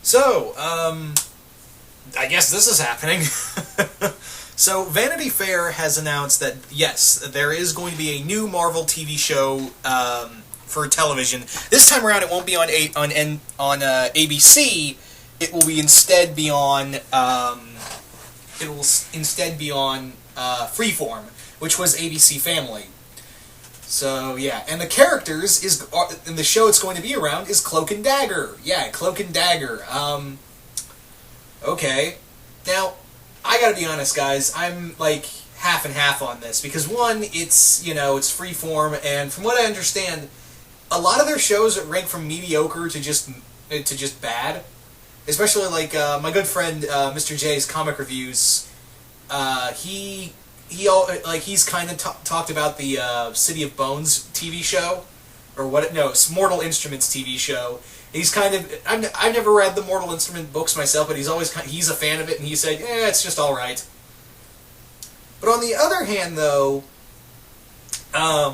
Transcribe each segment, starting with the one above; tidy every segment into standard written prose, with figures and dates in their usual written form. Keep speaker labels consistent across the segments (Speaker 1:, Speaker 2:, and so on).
Speaker 1: So, I guess this is happening. So, Vanity Fair has announced that, yes, there is going to be a new Marvel TV show for television. This time around, it won't be on ABC. It will instead be on Freeform, which was ABC Family. So, yeah, and the characters in the show it's going to be around is Cloak and Dagger. Yeah, Cloak and Dagger. Okay. Now, I gotta be honest, guys, I'm, like, half and half on this, because one, it's Freeform, and from what I understand, a lot of their shows rank from mediocre to just bad. Especially, like, my good friend, Mr. J's Comic Reviews, he's kind of talked about the City of Bones TV show, or Mortal Instruments TV show. He's kind of, I've never read the Mortal Instrument books myself, but he's a fan of it, and he said, it's just all right. But on the other hand, though, I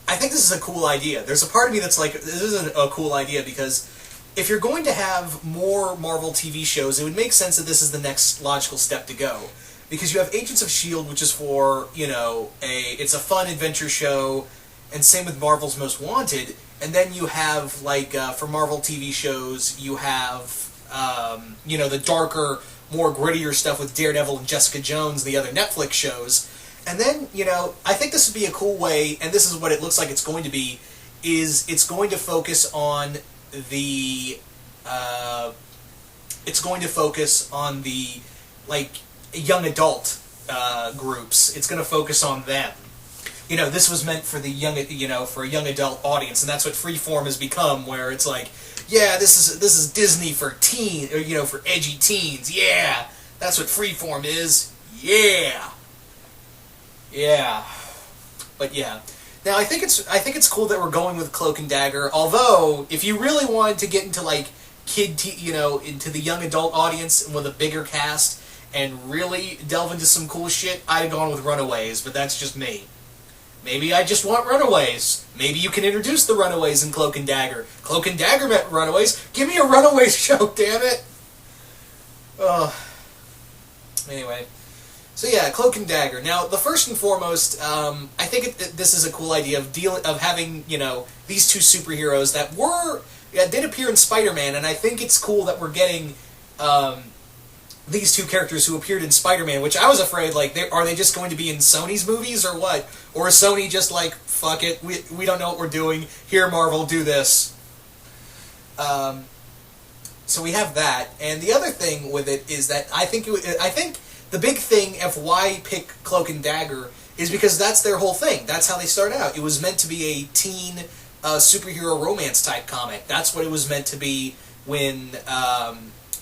Speaker 1: think this is a cool idea. There's a part of me that's like, this isn't a cool idea, because if you're going to have more Marvel TV shows, it would make sense that this is the next logical step to go. Because you have Agents of S.H.I.E.L.D., which is for, it's a fun adventure show, and same with Marvel's Most Wanted, and then you have, like, for Marvel TV shows, you have, the darker, more grittier stuff with Daredevil and Jessica Jones, the other Netflix shows, and then, I think this would be a cool way, and this is what it looks like it's going to be, is it's going to focus on the, young adult groups. It's going to focus on them. This was meant for for a young adult audience, and that's what Freeform has become, where it's like, yeah, this is Disney for for edgy teens. Yeah, that's what Freeform is. Yeah. But yeah. Now I think it's cool that we're going with Cloak and Dagger. Although, if you really wanted to get into like into the young adult audience with a bigger cast and really delve into some cool shit, I'd have gone with Runaways. But that's just me. Maybe I just want Runaways. Maybe you can introduce the Runaways in Cloak and Dagger. Cloak and Dagger met Runaways. Give me a Runaways show, damn it! Anyway. So yeah, Cloak and Dagger. Now, the first and foremost, I think this is a cool idea of having, these two superheroes that did appear in Spider-Man, and I think it's cool that we're getting, these two characters who appeared in Spider-Man, which I was afraid, like, are they just going to be in Sony's movies, or what? Or is Sony just like, fuck it, we don't know what we're doing, here, Marvel, do this. So we have that, and the other thing with it is that I think the big thing of why pick Cloak and Dagger is because that's their whole thing. That's how they started out. It was meant to be a teen superhero romance type comic. That's what it was meant to be when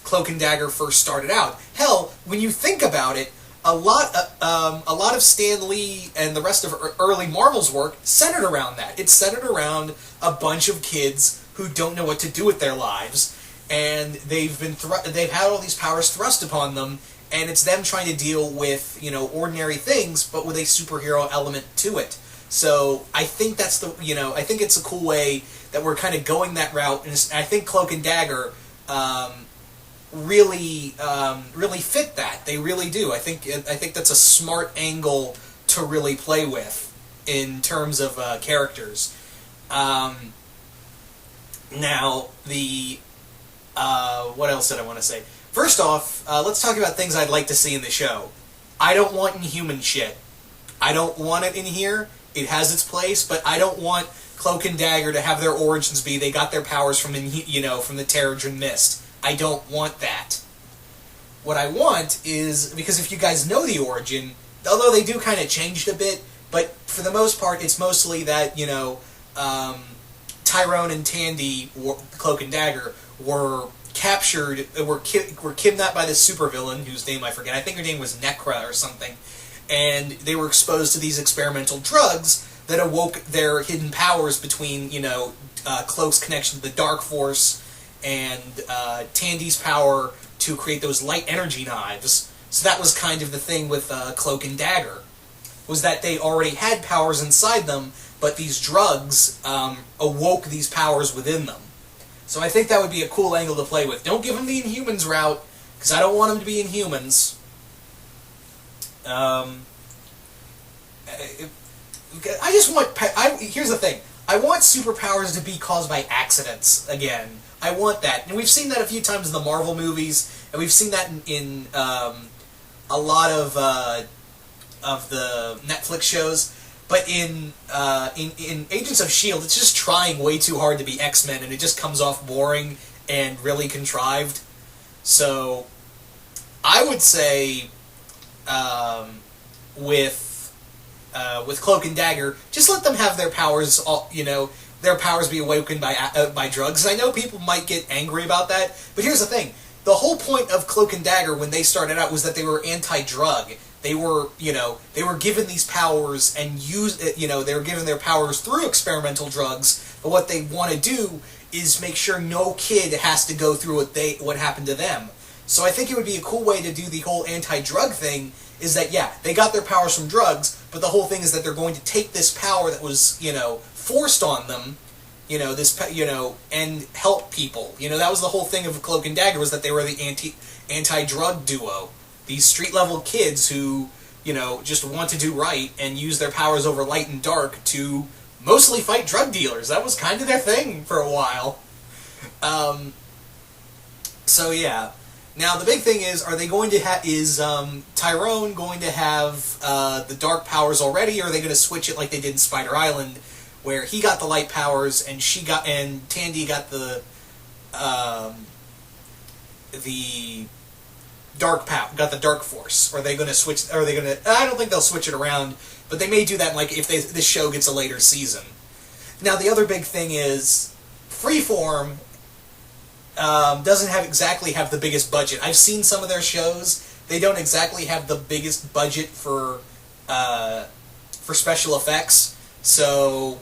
Speaker 1: Cloak and Dagger first started out. Hell, when you think about it, a lot of Stan Lee and the rest of early Marvel's work centered around that. It's centered around a bunch of kids who don't know what to do with their lives, and they've had all these powers thrust upon them, and it's them trying to deal with ordinary things, but with a superhero element to it. So I think I think it's a cool way that we're kind of going that route, and I think Cloak and Dagger really fit that. They really do. I think that's a smart angle to really play with in terms of characters. Now what else did I want to say? First off, let's talk about things I'd like to see in the show. I don't want Inhuman shit. I don't want it in here. It has its place, but I don't want Cloak and Dagger to have their origins be they got their powers from the Terrigen Mist. I don't want that. What I want is, because if you guys know the origin, although they do kind of changed a bit, but for the most part, it's mostly that, Tyrone and Tandy, Cloak and Dagger, were captured, were kidnapped by this supervillain, whose name I forget. I think her name was Necra or something. And they were exposed to these experimental drugs that awoke their hidden powers between, Cloak's connection to the Dark Force and Tandy's power to create those light energy knives. So that was kind of the thing with Cloak and Dagger, was that they already had powers inside them, but these drugs awoke these powers within them. So I think that would be a cool angle to play with. Don't give them the Inhumans route, because I don't want them to be Inhumans. I just want... here's the thing. I want superpowers to be caused by accidents again. I want that. And we've seen that a few times in the Marvel movies, and we've seen that in a lot of the Netflix shows. But in Agents of S.H.I.E.L.D., it's just trying way too hard to be X-Men, and it just comes off boring and really contrived. So, I would say, with Cloak and Dagger, just let them have their powers, their powers be awakened by drugs. I know people might get angry about that, but here's the thing. The whole point of Cloak and Dagger when they started out was that they were anti-drug. They were, they were given these powers and they were given their powers through experimental drugs, but what they want to do is make sure no kid has to go through what happened to them. So I think it would be a cool way to do the whole anti-drug thing, is that, yeah, they got their powers from drugs, but the whole thing is that they're going to take this power that was, forced on them, and help people. That was the whole thing of Cloak and Dagger, was that they were the anti-drug duo. These street-level kids who, just want to do right and use their powers over light and dark to mostly fight drug dealers. That was kind of their thing for a while. So, yeah. Now, the big thing is, are they going to Tyrone going to have the dark powers already, or are they going to switch it like they did in Spider Island, where he got the light powers and Tandy got the dark got the dark force? Or are they going to switch? Are they going to? I don't think they'll switch it around, but they may do that. Like if this show gets a later season. Now the other big thing is Freeform doesn't exactly have the biggest budget. I've seen some of their shows. They don't exactly have the biggest budget for special effects. So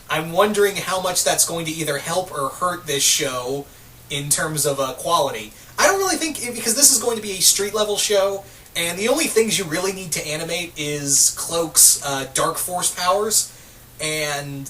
Speaker 1: I'm wondering how much that's going to either help or hurt this show in terms of quality. I don't really think, because this is going to be a street-level show, and the only things you really need to animate is Cloak's dark force powers, and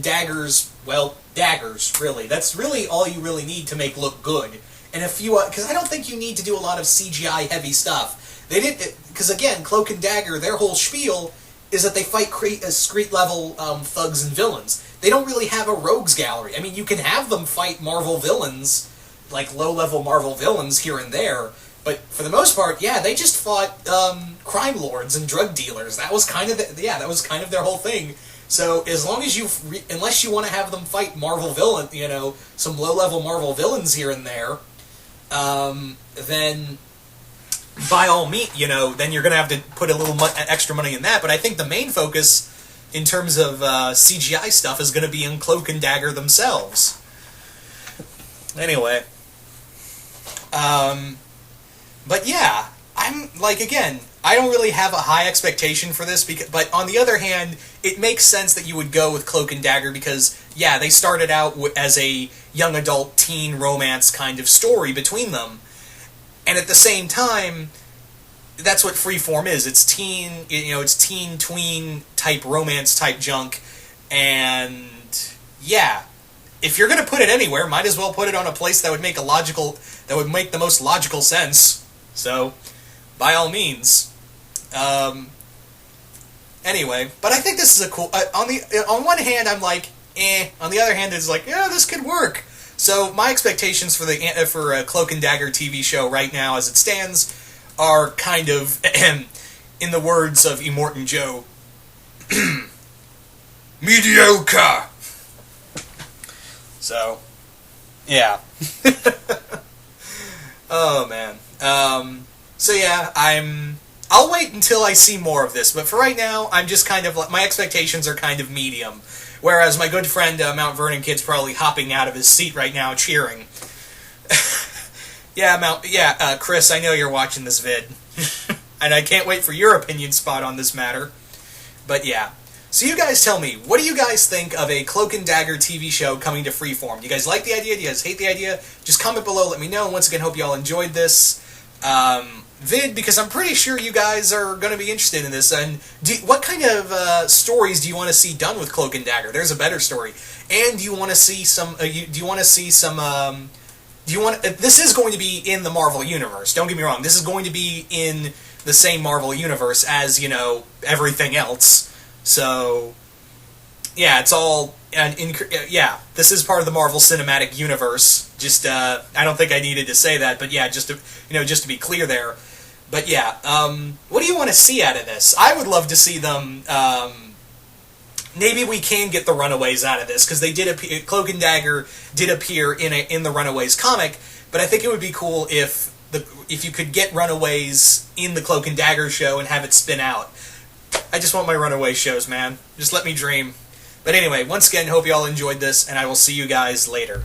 Speaker 1: Dagger's, well, daggers, really. That's really all you really need to make look good. And because I don't think you need to do a lot of CGI-heavy stuff. They did, because again, Cloak and Dagger, their whole spiel is that they fight street-level thugs and villains. They don't really have a rogues gallery. I mean, you can have them fight Marvel villains, like low-level Marvel villains here and there, but for the most part, yeah, they just fought crime lords and drug dealers. That was kind of that was kind of their whole thing. So as long as unless you want to have them fight Marvel villain, some low-level Marvel villains here and there, then by all means, then you're going to have to put a little extra money in that. But I think the main focus in terms of CGI stuff is going to be in Cloak and Dagger themselves. Anyway. But yeah, I'm, again, I don't really have a high expectation for this, but on the other hand, it makes sense that you would go with Cloak and Dagger because, yeah, they started out as a young adult teen romance kind of story between them. And at the same time, that's what Freeform is. It's teen, it's teen, tween type romance type junk. And yeah, if you're going to put it anywhere, might as well put it on a place that would make the most logical sense. So, by all means. Anyway, but I think this is a cool. On one hand, I'm like, eh. On the other hand, it's like, yeah, this could work. So my expectations for a Cloak and Dagger TV show right now, as it stands, are kind of, in the words of Immortan Joe, mediocre. So, yeah. Oh man. So yeah, I'll wait until I see more of this, but for right now, I'm just kind of, my expectations are kind of medium. Whereas my good friend Mount Vernon Kid's probably hopping out of his seat right now, cheering. Chris, I know you're watching this vid, and I can't wait for your opinion spot on this matter. But yeah, so you guys tell me, what do you guys think of a Cloak and Dagger TV show coming to Freeform? Do you guys like the idea? Do you guys hate the idea? Just comment below, let me know. Once again, hope you all enjoyed this. vid, because I'm pretty sure you guys are going to be interested in this. And what kind of stories do you want to see done with Cloak and Dagger? There's a better story. And do you want to see some? Do you want to see some? Do you want? This is going to be in the Marvel universe. Don't get me wrong. This is going to be in the same Marvel universe as, you know, everything else. So yeah, it's all. Yeah, this is part of the Marvel Cinematic Universe. Just, I don't think I needed to say that, but yeah, just to be clear there. But yeah, what do you want to see out of this? I would love to see them. Maybe we can get the Runaways out of this, because they did appear. Cloak and Dagger did appear in the Runaways comic, but I think it would be cool if you could get Runaways in the Cloak and Dagger show and have it spin out. I just want my Runaways shows, man. Just let me dream. But anyway, once again, hope you all enjoyed this, and I will see you guys later.